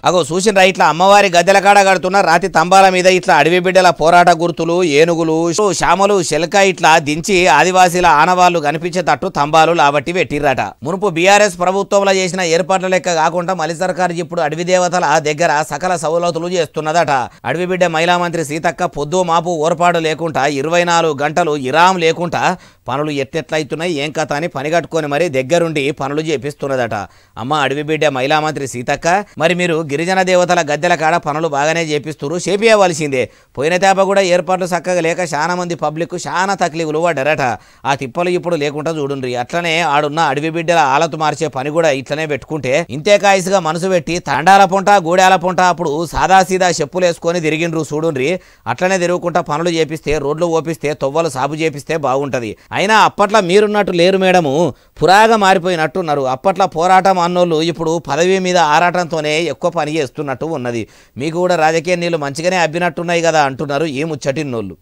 అగో చూసిన ఇట్లా అమ్మవారి గద్దెల కాడ కడుతున్న రాతి తంబాల మీద ఇట్లా అడవి బిడ్డల పోరాట గుర్తులు ఏనుగులు శామలు శెలక ఇట్లా దించి ఆదివాసీల ఆనవాళ్లు కనిపించేటట్టు తంబాలు లాబట్టి పెట్టిర్రట. మునుపు బీఆర్ఎస్ ప్రభుత్వంలో చేసిన ఏర్పాట్ల లెక్క కాకుండా మలి సర్కారు ఇప్పుడు అడవి దేవతల దగ్గర సకల సౌలతులు చేస్తున్నదట. అడవి బిడ్డ మహిళా మంత్రి సీతక్క పొద్దు మాపు ఓర్పాటు లేకుండా 24 గంటలు ఇరాం లేకుండా పనులు ఎట్టెట్లయితున్నాయి ఏం కథ అని పని కట్టుకొని మరి దగ్గరుండి పనులు చేపిస్తున్నదట. అమ్మ అడవి బిడ్డ మహిళా మంత్రి సీతక్క, మరి మీరు గిరిజన దేవతల గద్దెల కాడ పనులు బాగానే చేపిస్తున్నారు, చేపియవలసిందే. పోయిన తేప కూడా ఏర్పాట్లు చక్కగా లేక చాలా మంది పబ్లిక్ చాలా తక్లీఫులు పడ్డారట. ఆ తిప్పలు ఇప్పుడు లేకుండా చూడుండ్రి. అట్లనే ఆడున్న అడవి బిడ్డల ఆలతు మార్చే పని కూడా ఇట్లనే పెట్టుకుంటే ఇంతే కాయసుగా మనసు పెట్టి తండాల పొంట గూడాల పొంట అప్పుడు సాదాసీదా చెప్పులు వేసుకొని తిరిగిండ్రు చూడుండ్రి. అట్లనే తిరుగుకుంటా పనులు చేపిస్తే, రోడ్లు ఓపిస్తే, తొవ్వలు సాగు చేపిస్తే బాగుంటది. అయినా అప్పట్లో మీరున్నట్టు లేరు మేడము, పురాగా మారిపోయినట్టున్నారు. అప్పట్లో పోరాటం అన్నోళ్ళు ఇప్పుడు పదవి మీద ఆరాటంతోనే ఎక్కువ పని చేస్తున్నట్టు ఉన్నది. మీకు కూడా రాజకీయ నీళ్ళు మంచిగానే అబ్బినట్టున్నాయి కదా అంటున్నారు ఈ ముచ్చటిన్నోళ్ళు.